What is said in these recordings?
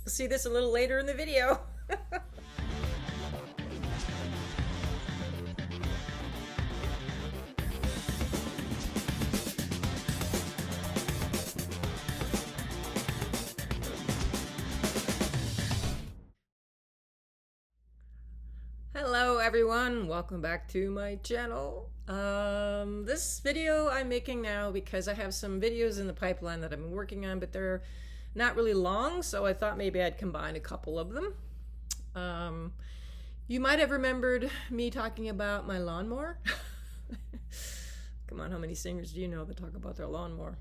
see this a little later in the video. Hello everyone, welcome back to my channel. This video I'm making now because I have some videos in the pipeline that I've been working on, but they're not really long, so I thought maybe I'd combine a couple of them. You might have remembered me talking about my lawnmower. Come on, how many singers do you know that talk about their lawnmower?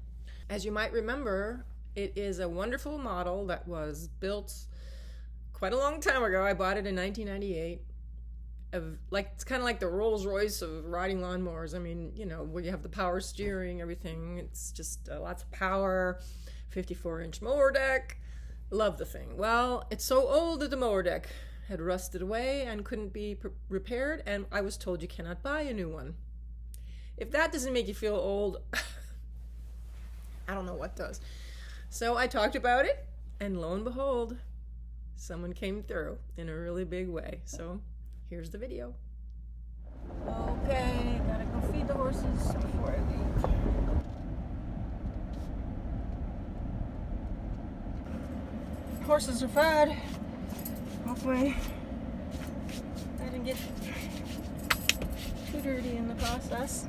As you might remember, it is a wonderful model that was built quite a long time ago. I bought it in 1998. It's kind of like the Rolls Royce of riding lawnmowers. I mean, you know, where you have the power steering, everything. It's just lots of power, 54-inch mower deck. Love the thing. Well, it's so old that the mower deck had rusted away and couldn't be repaired, and I was told you cannot buy a new one. If that doesn't make you feel old, I don't know what does. So I talked about it, and lo and behold, someone came through in a really big way. So here's the video. Okay, gotta go feed the horses before I leave. Horses are fed. Hopefully I didn't get too dirty in the process.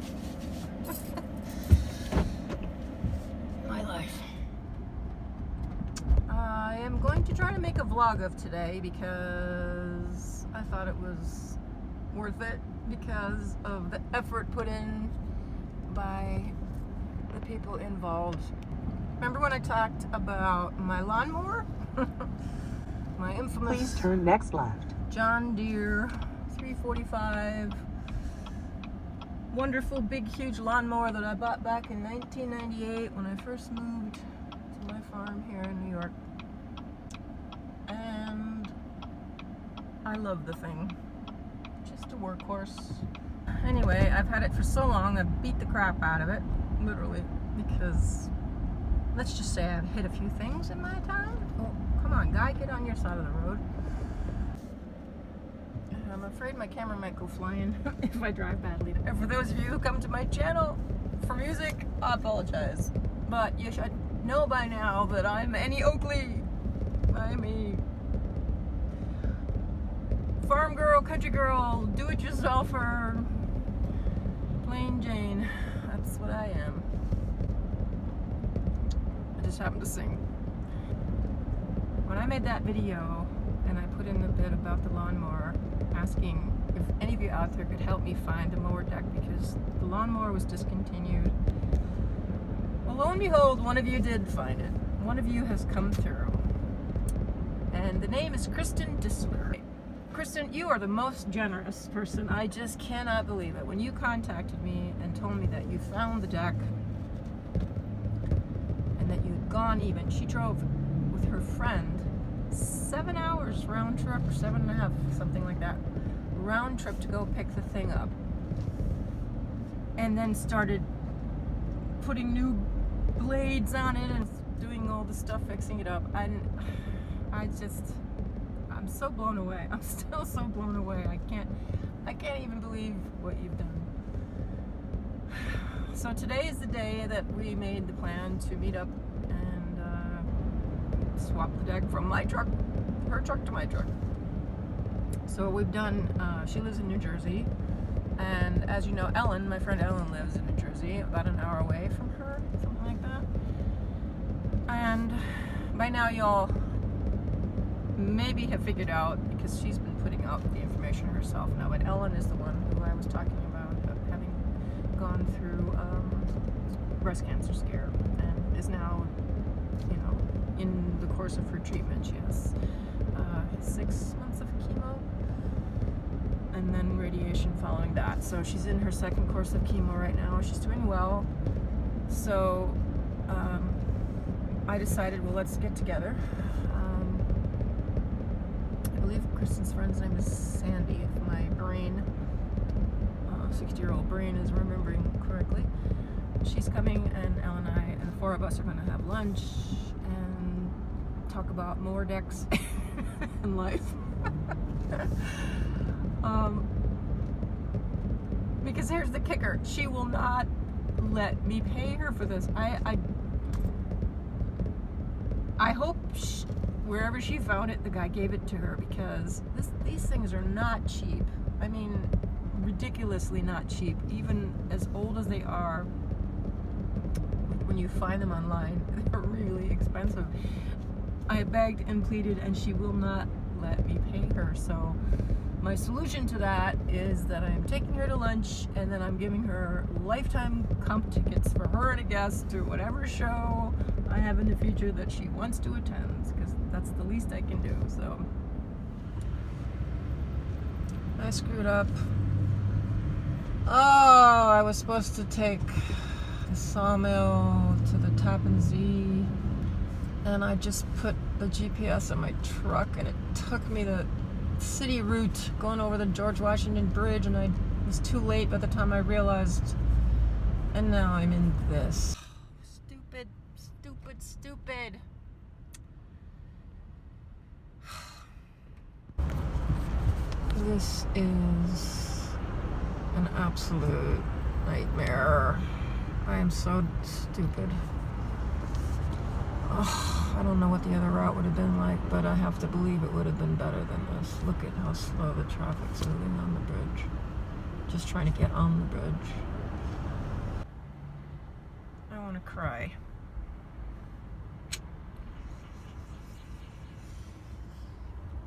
My life. I am going to try to make a vlog of today because I thought it was worth it because of the effort put in by the people involved. Remember when I talked about my lawnmower? My infamous Please turn next left. John Deere 345 wonderful big huge lawnmower that I bought back in 1998 when I first moved to my farm here in New York. And I love the thing. Just a workhorse. Anyway, I've had it for so long, I've beat the crap out of it, literally, because let's just say I've hit a few things in my time. Oh, come on, guy, get on your side of the road. I'm afraid my camera might go flying if I drive badly. And for those of you who come to my channel for music, I apologize. But you should know by now that I'm Annie Oakley. I'm a farm girl, country girl, do-it-yourselfer, plain Jane. That's what I am. I just happen to sing. When I made that video and I put in the bit about the lawnmower, asking if any of you out there could help me find the mower deck because the lawnmower was discontinued. Well, lo and behold, one of you did find it. One of you has come through. And the name is Kristen Distler. Kristen, you are the most generous person. I just cannot believe it. When you contacted me and told me that you found the deck and that you had gone even, she drove with her friend 7 hours round trip, 7.5, something like that, round trip to go pick the thing up, and then started putting new blades on it and doing all the stuff, fixing it up. I'm so blown away. I'm still so blown away. I can't even believe what you've done. So today is the day that we made the plan to meet up and swap the deck from my truck, her truck to my truck. So we've done, she lives in New Jersey, and as you know, Ellen, my friend Ellen, lives in New Jersey, about an hour away from her, something like that. And by now y'all maybe have figured out, because she's been putting out the information herself now, but Ellen is the one who I was talking about having gone through breast cancer scare and is now, you know, in the course of her treatment. She has 6 months of chemo and then radiation following that. So she's in her second course of chemo right now. She's doing well. So I decided, well, let's get together. I believe Kristen's friend's name is Sandy, if my brain, 60-year-old brain is remembering correctly. She's coming, and Elle and I and the 4 of us are going to have lunch and talk about mower decks and life. Because here's the kicker. She will not let me pay her for this. I hope wherever she found it, the guy gave it to her, because these things are not cheap. I mean, ridiculously not cheap. Even as old as they are, when you find them online, they're really expensive. I begged and pleaded, and she will not let me pay her. So my solution to that is that I'm taking her to lunch, and then I'm giving her lifetime comp tickets for her and a guest to whatever show I have in the future that she wants to attend, because that's the least I can do. So I screwed up. Oh, I was supposed to take the sawmill to the Tappan Zee, and I just put the GPS on my truck, and it took me the city route going over the George Washington Bridge, and I was too late by the time I realized, and now I'm in this. Stupid, stupid, stupid. This is an absolute nightmare. I am so stupid. Oh, I don't know what the other route would have been like, but I have to believe it would have been better than this. Look at how slow the traffic's moving on the bridge. Just trying to get on the bridge. I want to cry.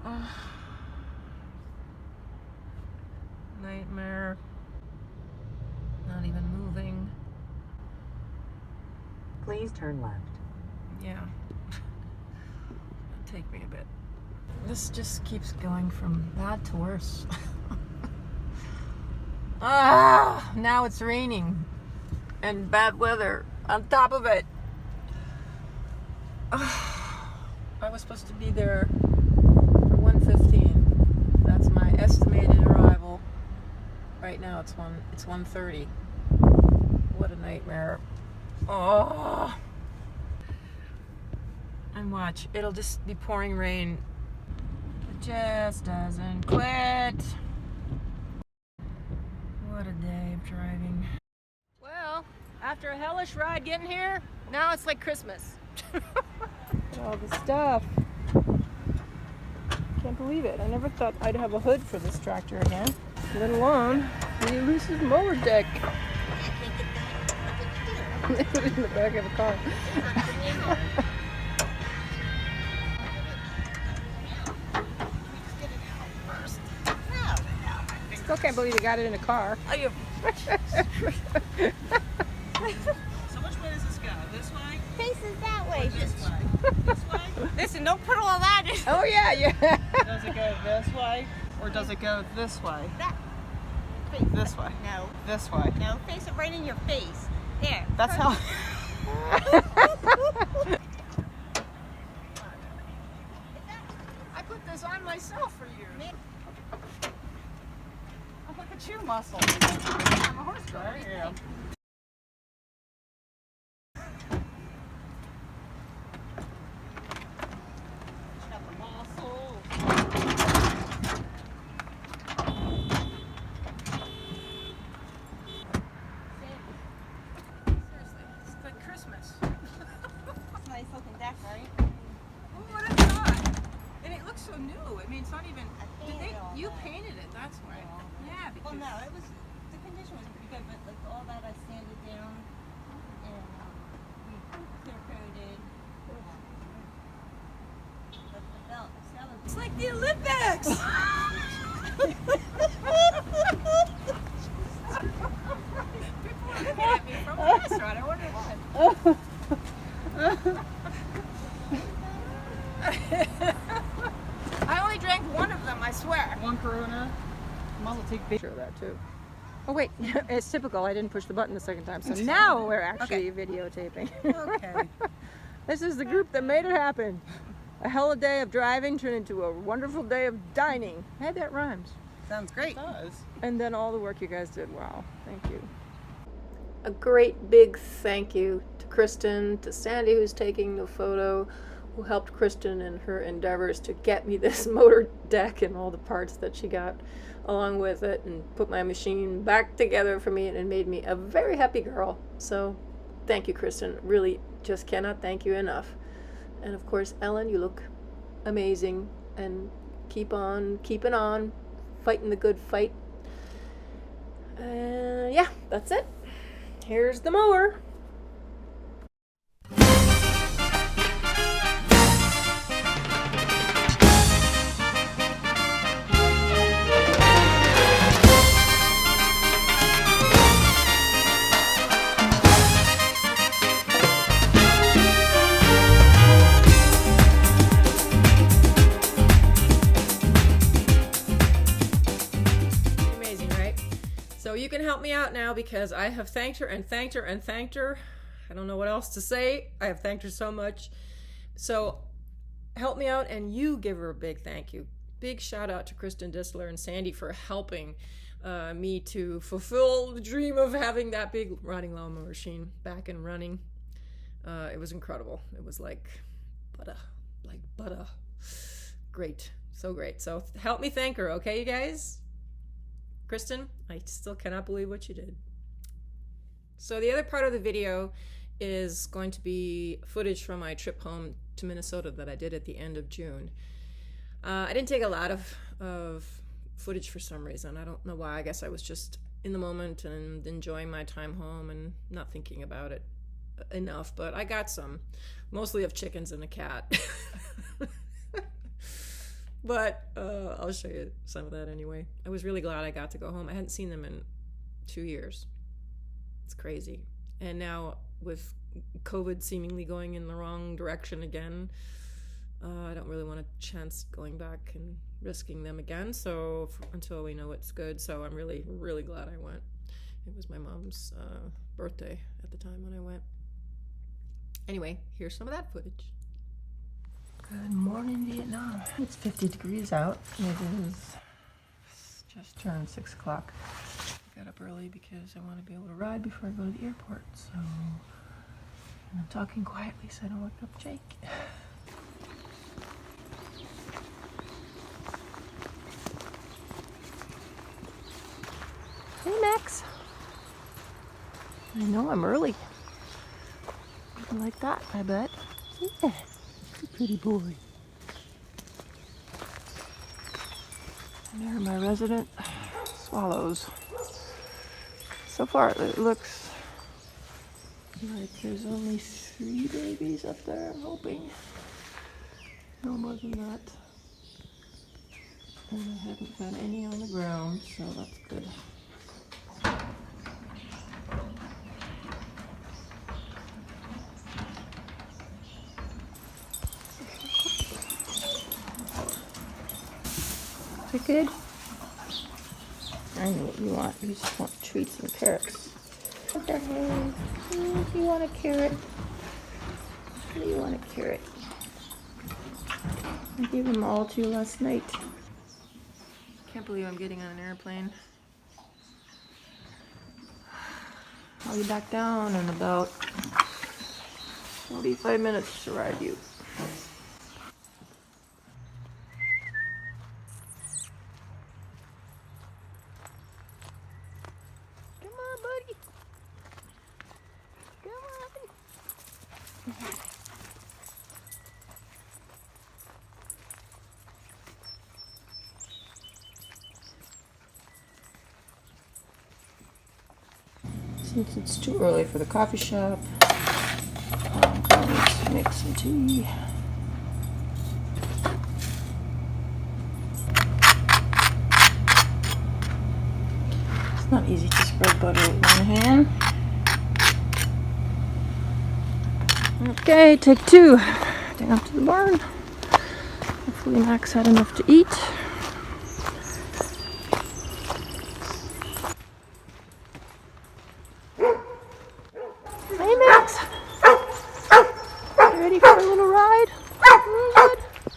Oh. Nightmare. Not even moving. Please turn left. Yeah. It'll take me a bit. This just keeps going from bad to worse. Now it's raining and bad weather on top of it. I was supposed to be there for 1:15. That's my estimated arrival. Right now it's 1:30. What a nightmare. Oh. And watch, it'll just be pouring rain. It just doesn't quit. What a day of driving. Well, after a hellish ride getting here, now it's like Christmas. All the stuff. Can't believe it. I never thought I'd have a hood for this tractor again, let alone the elusive mower deck. They put it in the back of a car. Still can't believe you got it in a car. So which way does this go? This way? Faces that way. Or this way? This way? Listen, don't put all that in. Oh yeah. Does it go this way? Or does it go this way? This way? No. This way? No, face it right in your face. There. That's how... I put this on myself for years. Oh, look at you, muscle. I'm a horse girl. I am. Got the muscle. Seriously, it's like Christmas. It's a nice looking deck, right? Oh, what a thought! And it looks so new. I mean, it's not even. You painted it. That's why. Yeah, because. Well, no, the condition was pretty good, but like all that I sanded down and we clear coated. But the belt, It's like the Olympics. People are looking at me from the restaurant. I wonder why. I only drank one of them, I swear. One Corona. Might as well take a picture Sure, that too. Oh wait, it's typical. I didn't push the button the second time, so now we're actually videotaping. Okay. This is the group that made it happen. A hell of a day of driving turned into a wonderful day of dining. Hey, that rhymes. Sounds great. It does. And then all the work you guys did. Wow, thank you. A great big thank you to Kristen, to Sandy who's taking the photo. who helped Kristen in her endeavors to get me this motor deck and all the parts that she got along with it, and put my machine back together for me, and it made me a very happy girl. So thank you, Kristen. Really just cannot thank you enough. And of course, Ellen, you look amazing, and keep on keeping on, fighting the good fight. Yeah, that's it. Here's the mower. So you can help me out now, because I have thanked her and thanked her and thanked her. I don't know what else to say. I have thanked her so much. So help me out, and you give her a big thank you. Big shout out to Kristen Distler and Sandy for helping me to fulfill the dream of having that big riding lawnmower machine back and running. It was incredible. It was like butter. Great. So great. So help me thank her, okay, you guys? Kristen, I still cannot believe what you did. So the other part of the video is going to be footage from my trip home to Minnesota that I did at the end of June. I didn't take a lot of footage for some reason. I don't know why. I guess I was just in the moment and enjoying my time home and not thinking about it enough. But I got some, mostly of chickens and a cat. But I'll show you some of that anyway. I was really glad I got to go home. I hadn't seen them in 2 years. It's crazy. And now with COVID seemingly going in the wrong direction again, I don't really want a chance going back and risking them again. So until we know it's good. So I'm really, really glad I went. It was my mom's birthday at the time when I went. Anyway, here's some of that footage. Good morning, Vietnam. It's 50 degrees out. It is just turned 6 o'clock. I got up early because I want to be able to ride before I go to the airport. So I'm talking quietly so I don't wake up Jake. Hey, Max. I know I'm early. Something like that, I bet. Yeah. Pretty boy. And there are my resident swallows. So far it looks like there's only 3 babies up there, I'm hoping. No more than that. And I haven't found any on the ground, so that's good. Is it good? I know what you want. You just want treats and carrots. What the hell? If you want a carrot, what do you want a carrot? I gave them all to you last night. Can't believe I'm getting on an airplane. I'll be back down in about 45 minutes to ride you. Come on, buddy. Come on. Since it's too early for the coffee shop, I'm going to make some tea. It's not easy to spread butter with one hand. Okay, take 2. Down to the barn. Hopefully Max had enough to eat. Hey Max! You ready for a little ride?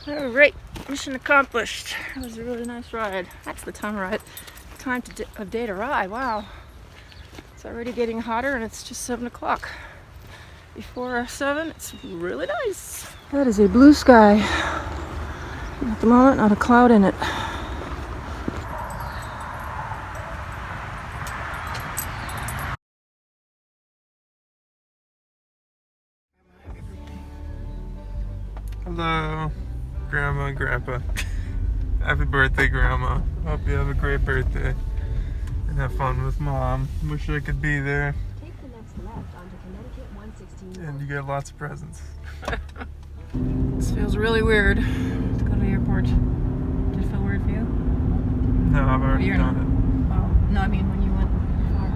Alright, mission accomplished. That was a really nice ride. That's the time of day to ride. Wow. It's already getting hotter and it's just 7 o'clock. before 7. It's really nice. That is a blue sky. At the moment, not a cloud in it. Hello, Grandma and Grandpa. Happy birthday, Grandma. Hope you have a great birthday. And have fun with Mom. Wish I could be there. Take the next left onto Connecticut 116. And you get lots of presents. This feels really weird to go to the airport. Did it feel weird for you? No, I've already You're done not. it. Oh, no, I mean when you went before.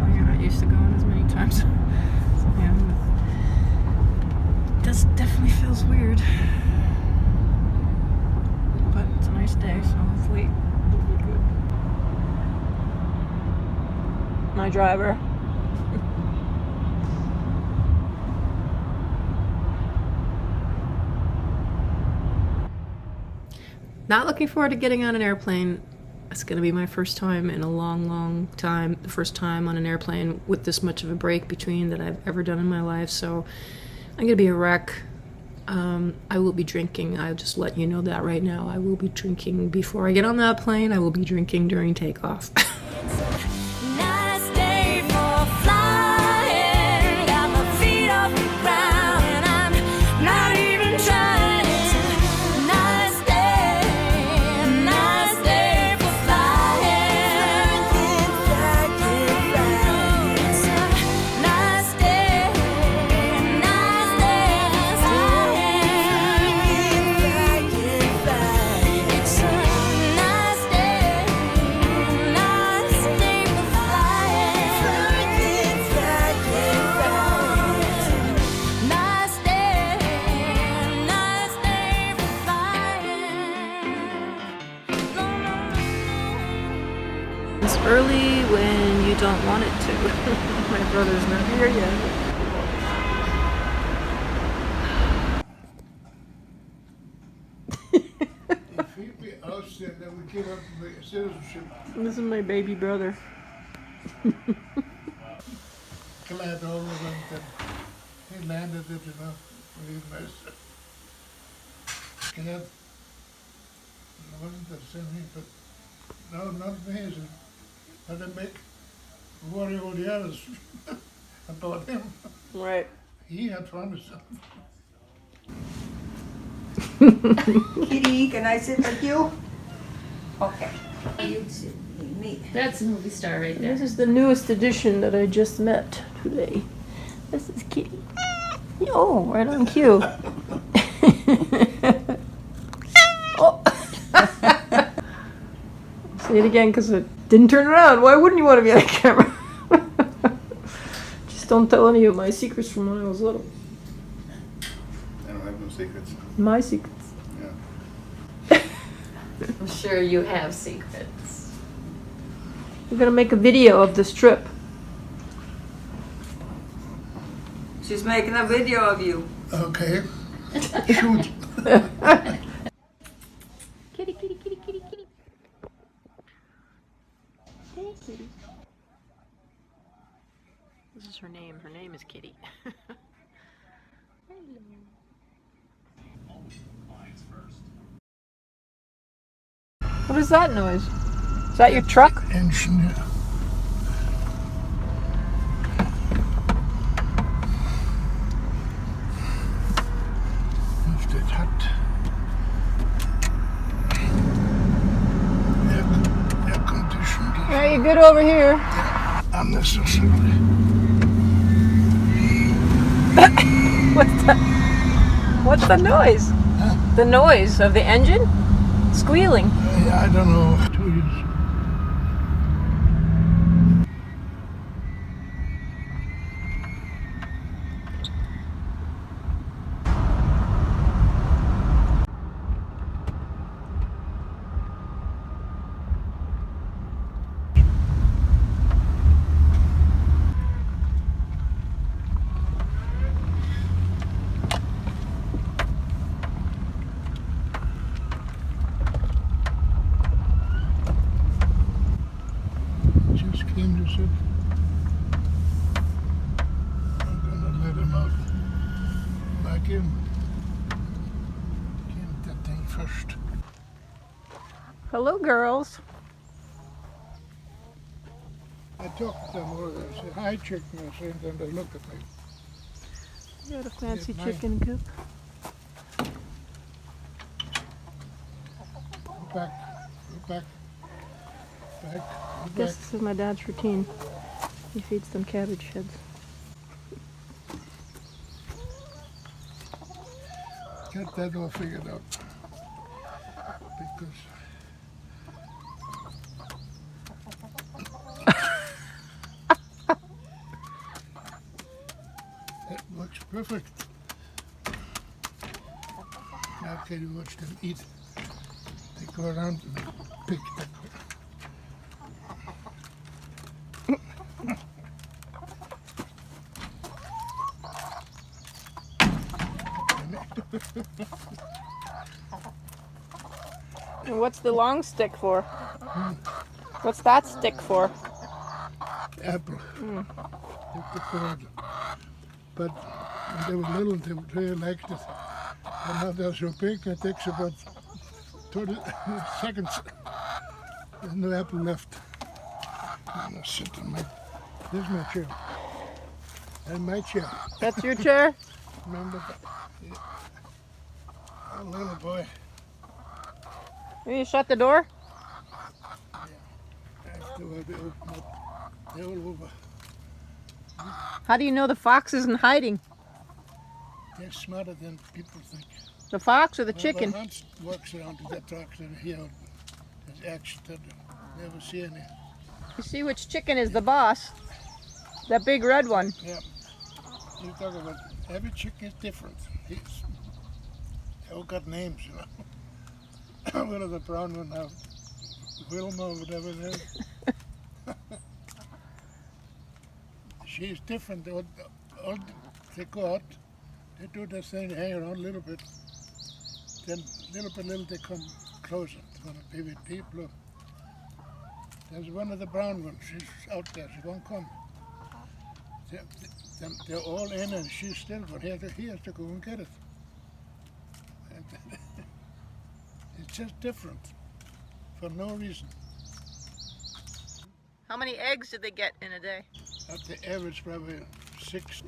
Oh, you're not used to going as many times. So, yeah. This definitely feels weird. But it's a nice day, so hopefully it'll be good. My driver. Not looking forward to getting on an airplane. It's going to be my first time in a long, long time. The first time on an airplane with this much of a break between that I've ever done in my life. So I'm going to be a wreck. I will be drinking. I'll just let you know that right now. I will be drinking before I get on that plane. I will be drinking during takeoff. Nice day for flying. Got my feet off the ground and I'm not even trying. It's a nice day for flying. It's a nice day for flying. It's a nice day for It's early when you don't want it to. My brother's not here yet. If he'd be ousted, then we give up the citizenship. This is my baby brother. Glad all of them that he landed it, you know, when he missed it. Glad it wasn't the same thing, but no, not amazing. But they make worry all the others about him. Right. He had fun with them. Kitty, can I sit with you? Okay. You sit with me. That's a movie star right there. This is the newest edition that I just met today. This is Kitty. Oh, right on cue. Oh. Say it again because it didn't turn around. Why wouldn't you want to be on camera? Just don't tell any of my secrets from when I was little. I don't have no secrets. My secrets. Yeah. I'm sure you have secrets. We're gonna make a video of this trip. She's making a video of you. Okay. Shoot. Kitty, kitty, kitty, kitty, kitty. Hey, kitty. This is her name. Her name is Kitty. Hello. What is that noise? Is that your truck? Engine, yeah. If det tatt. Air conditioned. Yeah, you're good over here. Unnecessarily. What's the noise? The noise of the engine? Squealing. I don't know. 2 years. Kim that thing first. Hello, girls. I talked to them over there. I said, hi, chicken. I said, and then they looked at me. You got a fancy mine. chicken coop. Go back. Go back. Back. Go back. This is my dad's routine. He feeds them cabbage heads. Get that all figured out. Because that looks perfect. Now can you watch them eat? They go around and pick that. And what's the long stick for? What's that stick for? Apple. That's the bird. But when they were little, they really liked it. And now they're so big, it takes about 30 seconds. There's no apple left. I'm gonna sit on my. There's my chair. And my chair. That's your chair? Remember that? Yeah. Oh, little boy. Will you shut the door? After they open up, they're all over. How do you know the fox isn't hiding? They're smarter than people think. The fox or the chicken? When Hans walks around to that talks and here, there's action to do. Never see any. You see which chicken is the boss? That big red one. Yeah. You talk about every chicken is different. They all got names, you know. One of the brown one now, Wilma or whatever it is. She's different. All they go out, they do this thing, they hang around a little bit. Then little by little they come closer. It's gonna be with people. There's one of the brown ones. She's out there. She won't come. They're all in, and she's still. But he has to go and get it. And it's just different for no reason. How many eggs did they get in a day? At the average, probably 6.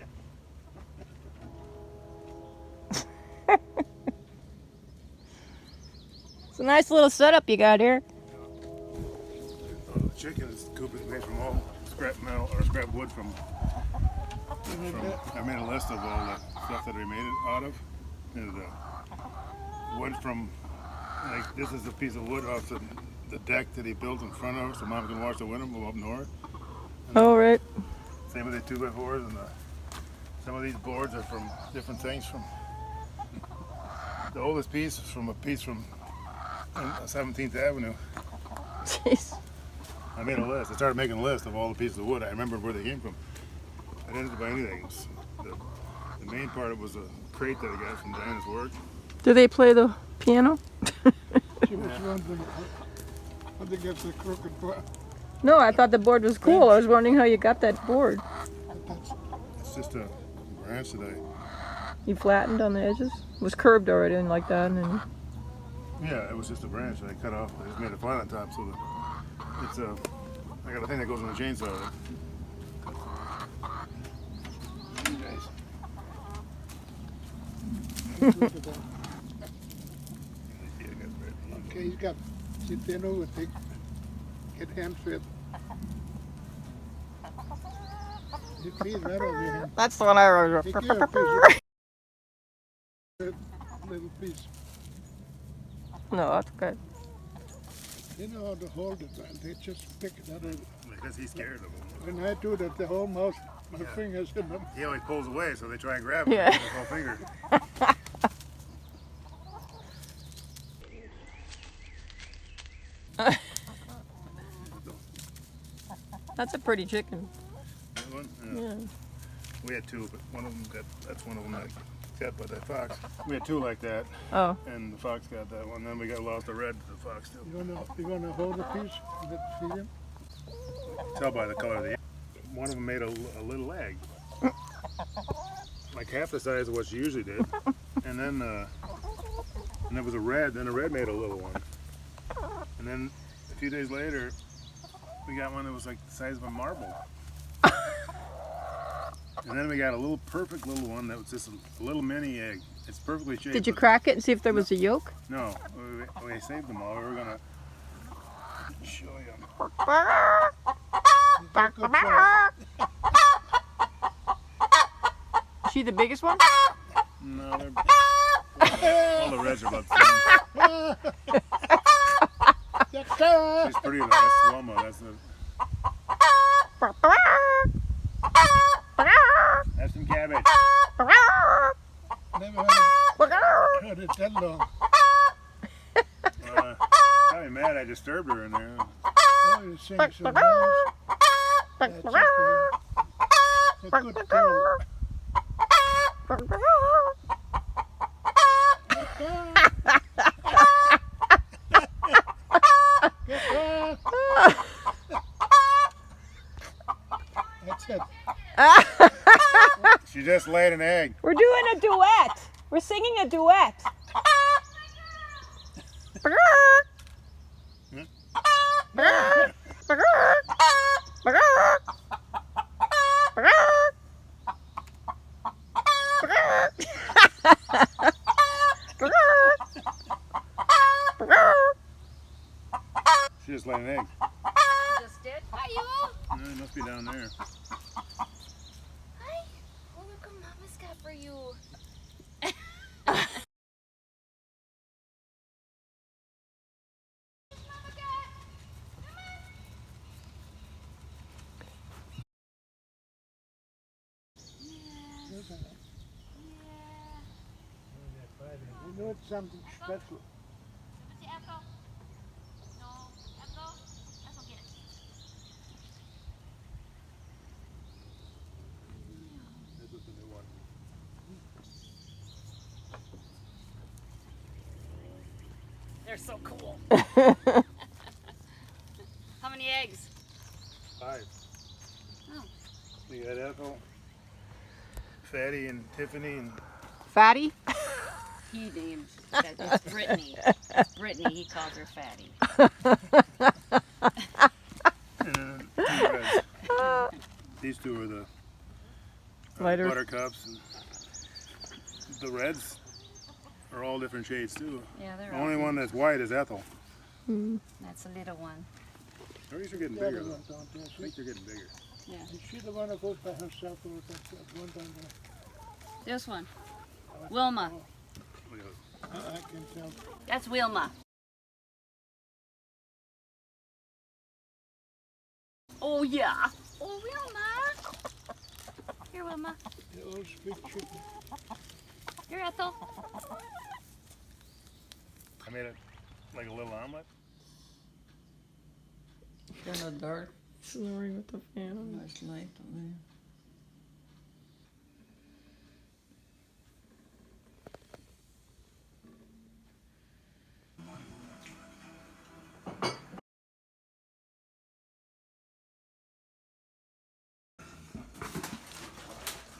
It's a nice little setup you got here. The chicken's coop is made from all scrap metal or scrap wood from I made a list of all the stuff that we made it out of. And wood from, like, this is a piece of wood off the deck that he built in front of us so Mom can watch the window move up north. And Oh, right. same with the 2x4s, and some of these boards are from different things. From the oldest piece is from a piece from 17th Avenue. Jeez. I made a list. I started making a list of all the pieces of wood. I remembered where they came from. I didn't buy anything. It was the main part of it was a crate that I got from Diana's work. Do they play the piano? She was wondering how they get the crooked board. No, I thought the board was cool. I was wondering how you got that board. It's just a branch that You flattened on the edges? It was curved already and like that. And yeah, it was just a branch that I cut off. I just made a flat on top so that it's I got a thing that goes on the chainsaw. Okay, he's got sit down over, get hand fed. You feed right over your hand. that's the one I wrote. Take care of piece. Little piece. No, that's good. They know how to hold it, man. They just pick it out of it. Because he's scared of them. When I do that, the whole mouth, my fingers in them. He always pulls away, so they try and grab him Yeah. with his whole finger. That's a pretty chicken. That one? Yeah. We had two, but one of them that's one of them that got by that fox. We had two like that, Oh. and the fox got that one. Then we got lost the red, the fox too. You wanna hold a piece and feed him? Tell by the color of the egg. One of them made a little egg. like half the size of what she usually did. And then and there was a red, then a red made a little one. And then a few days later, we got one that was like the size of a marble. And then we got a little perfect little one that was just a little mini egg. It's perfectly shaped. Did you crack it and see if there was a yolk? No, we saved them all. We were gonna show you. Is she the biggest one? No, they're, all the reds are about the same. She's pretty though. That's Wilma. That's the. That's some cabbage. Never heard it that long. Probably mad I disturbed her in there. Oh, you sing so nice. That's okay. A good girl. That's it. She just laid an egg. We're doing a duet. We're singing a duet. She just laid an egg. Just did? Hi, you. No, it must be down there. Hi. Oh, look what Mama's got for you. You know it's something special. This is the new one. They're so cool. How many eggs? 5. Oh. We got Ethel, Fatty, and Tiffany, and Fatty? He named that. It's Brittany. Brittany, he calls her Fatty. then 2 reds. These 2 are the Lighter. buttercups. And the reds are all different shades too. Yeah, they're The all only one that's white is Ethel. That's a little one. These are getting The other bigger though. one down there. I think they're getting bigger. Yeah. Is she the one that goes by herself or that one down there? This one. Wilma. Look at it. I can tell. That's Wilma. Oh, yeah. Oh, Wilma. Here, Wilma. The old sweet chicken. Here, Ethel. I made it like a little omelet. Kind of dark. Snoring with the fan. Nice light on there.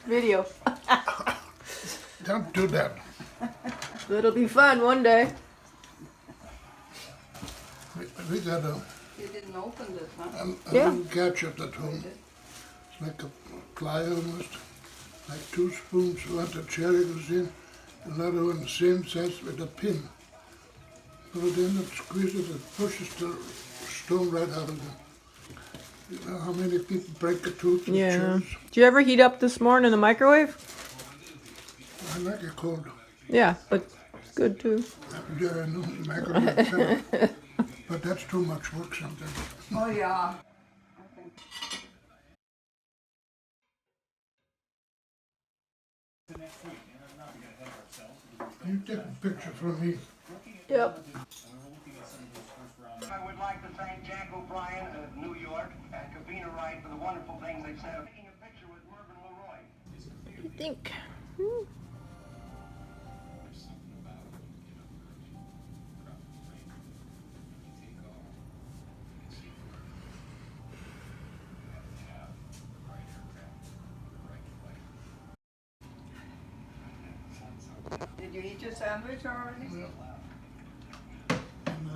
Video. Don't do that. It'll be fun one day. We got You didn't open this, huh? a Yeah. little gadget at home. It's like a ply almost. Like 2 spoons. One the cherry goes in. Another one the same size with a pin. Put it in and squeeze it and pushes the stone right out of them. You know how many people break a tooth with Yeah. cherries? Did you ever heat up this morning in the microwave? I like it cold. Yeah, but it's good too. Yeah, I know, the microwave itself. But that's too much work sometimes. Oh, yeah. You take a picture for me. Yep. I would like to thank Jack O'Brien of New York and Kavina Wright for the wonderful things they've said. Taking a picture with Mervyn Leroy. I think. Did you eat your sandwich already? Yeah. And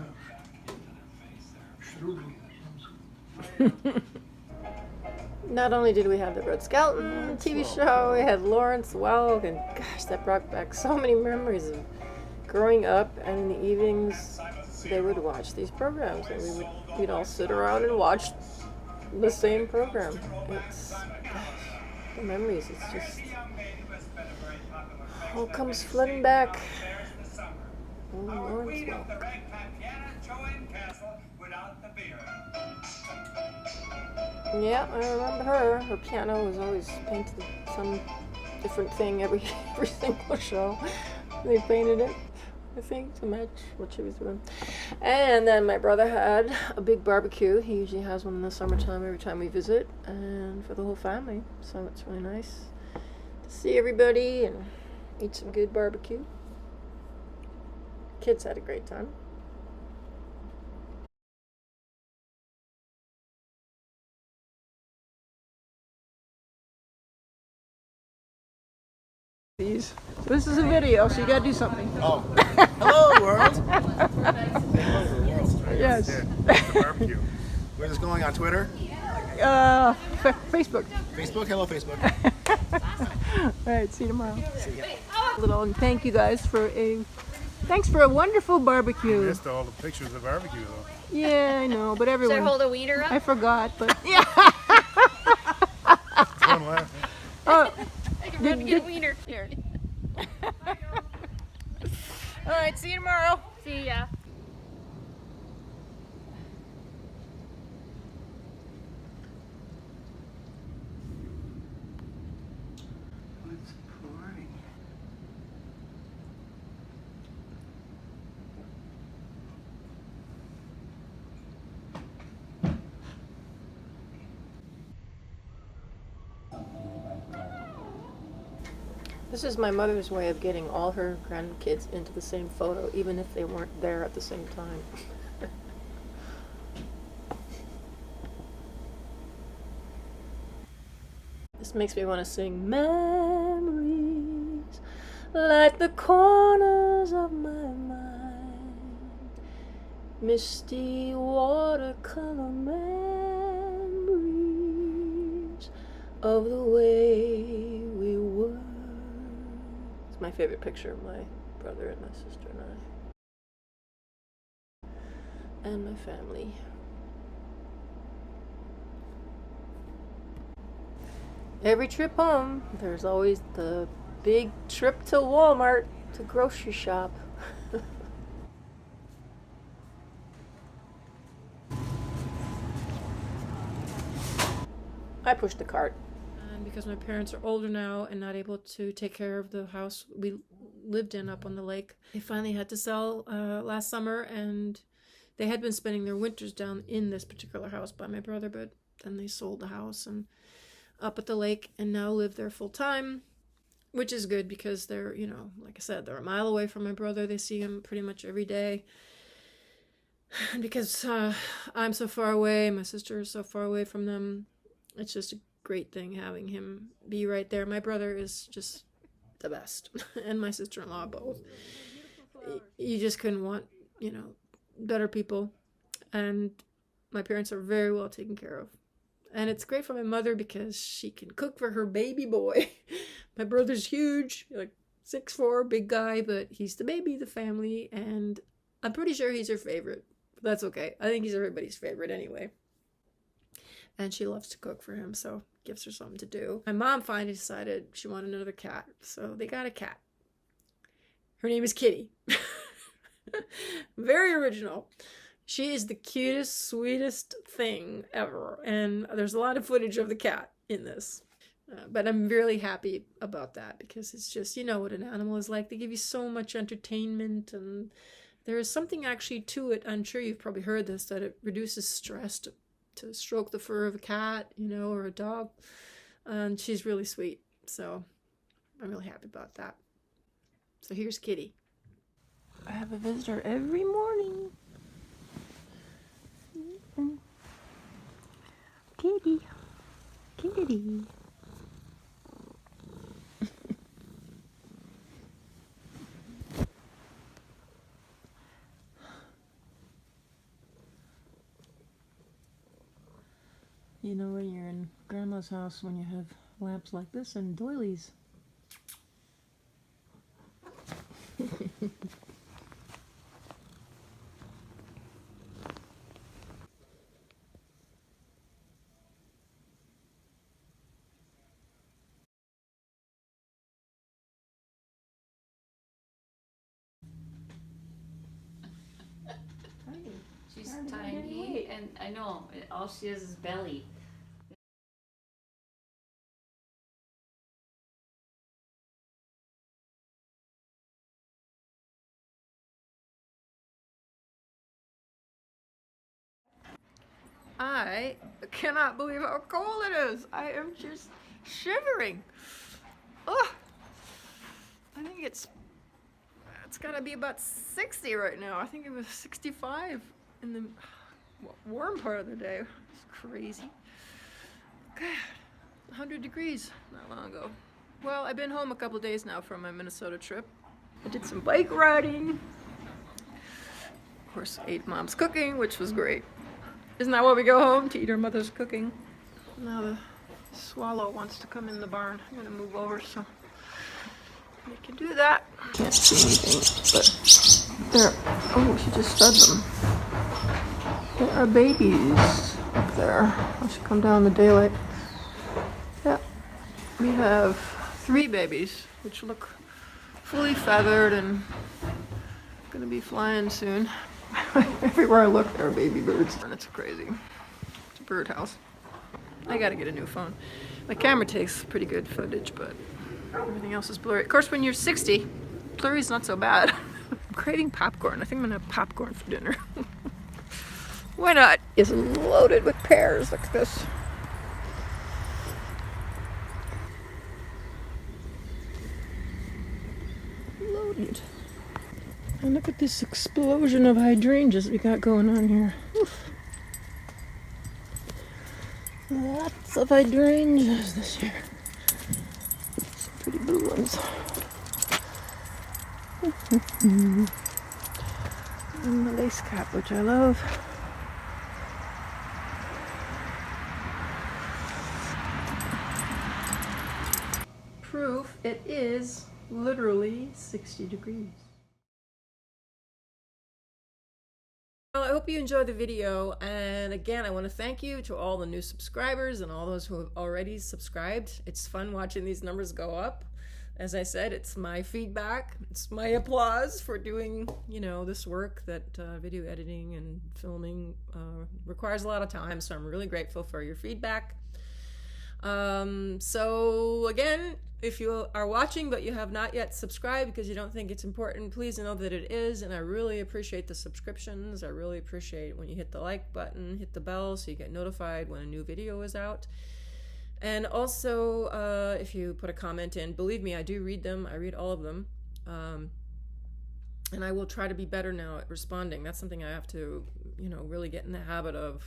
strudel. Not only did we have the Red Skelton TV show, we had Lawrence Welk, and gosh, that brought back so many memories of growing up. And in the evenings, they would watch these programs, and we'd all sit around and watch the same program. It's gosh, the memories. It's just all comes flooding back. Oh, Lawrence Welk. Yeah, I remember her. Her piano was always painted some different thing every single show. They painted it, I think, to match what she was doing. And then my brother had a big barbecue. He usually has one in the summertime every time we visit, and for the whole family. So it's really nice to see everybody and eat some good barbecue. Kids had a great time. These. This is a video, so you gotta do something. Oh, hello world. Yes. It's the barbecue. We're just going on Twitter. Facebook. Facebook. Hello Facebook. All right. See you tomorrow. See ya. And thank you guys thanks for a wonderful barbecue. Missed all the pictures of barbecue though. Yeah, I know, but everyone. Should I hold a wiener up? I forgot, but yeah. It's fun laughing. Oh. I can run and get a wiener. Here. All right. See you tomorrow. See ya. What's pouring? This is my mother's way of getting all her grandkids into the same photo, even if they weren't there at the same time. This makes me want to sing memories like the corners of my mind, misty watercolor memories of the way we were. It's my favorite picture of my brother and my sister and I. And my family. Every trip home, there's always the big trip to Walmart to grocery shop. I pushed the cart. And because my parents are older now and not able to take care of the house we lived in up on the lake, they finally had to sell last summer, and they had been spending their winters down in this particular house by my brother, but then they sold the house and up at the lake and now live there full time, which is good because they're, you know, like I said, they're a mile away from my brother. They see him pretty much every day. And because I'm so far away, my sister is so far away from them, it's just a great thing having him be right there. My brother is just the best, and my sister-in-law both. You just couldn't want, you know, better people, and my parents are very well taken care of. And it's great for my mother because she can cook for her baby boy. My brother's huge, like 6'4", big guy, but he's the baby of the family, and I'm pretty sure he's her favorite. But that's okay. I think he's everybody's favorite anyway. And she loves to cook for him, so gives her something to do. My mom finally decided she wanted another cat, so they got a cat. Her name is Kitty. Very original. She is the cutest, sweetest thing ever, and there's a lot of footage of the cat in this. But I'm really happy about that because it's just, you know what an animal is like. They give you so much entertainment, and there is something actually to it. I'm sure you've probably heard this, that it reduces stress to stroke the fur of a cat, you know, or a dog. And she's really sweet, so I'm really happy about that. So here's Kitty. I have a visitor every morning. Kitty. Kitty. you know, when you're in grandma's house when you have lamps like this and doilies. She's tiny, and I know, all she has is belly. I cannot believe how cold it is. I am just shivering. Ugh. I think it's gotta be about 60 right now. I think it was 65 in the warm part of the day. It's crazy. God, 100 degrees not long ago. Well, I've been home a couple days now from my Minnesota trip. I did some bike riding. Of course, ate Mom's cooking, which was great. Isn't that why we go home, to eat our mother's cooking? Now the swallow wants to come in the barn. I'm gonna move over so we can do that. Can't see anything, but there. Oh, she just fed them. There are babies up there. I should come down in the daylight. Yeah, we have 3 babies, which look fully feathered and gonna be flying soon. Everywhere I look, there are baby birds, and it's crazy. It's a birdhouse. I gotta get a new phone. My camera takes pretty good footage, but everything else is blurry. Of course, when you're 60, blurry's not so bad. I'm craving popcorn. I think I'm gonna have popcorn for dinner. Why not? It's loaded with pears. Look at this. Loaded. And look at this explosion of hydrangeas we got going on here. Oof. Lots of hydrangeas this year. Some pretty blue ones. And the lace cap, which I love. Proof it is literally 60 degrees. Well, I hope you enjoyed the video, and again, I want to thank you to all the new subscribers and all those who have already subscribed. It's fun watching these numbers go up. As I said, it's my feedback, it's my applause for doing, you know, this work that video editing and filming requires a lot of time, so I'm really grateful for your feedback. So again, if you are watching but you have not yet subscribed because you don't think it's important, please know that it is, and I really appreciate the subscriptions. I really appreciate when you hit the like button, hit the bell so you get notified when a new video is out. And also, if you put a comment in, believe me, I do read them. I read all of them. And I will try to be better now at responding. That's something I have to, you know, really get in the habit of.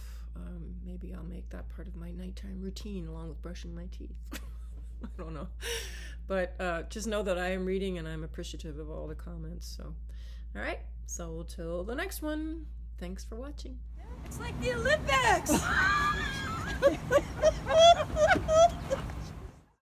Maybe I'll make that part of my nighttime routine along with brushing my teeth. I don't know. But just know that I am reading and I'm appreciative of all the comments. So, all right. So until the next one, thanks for watching. It's like the Olympics!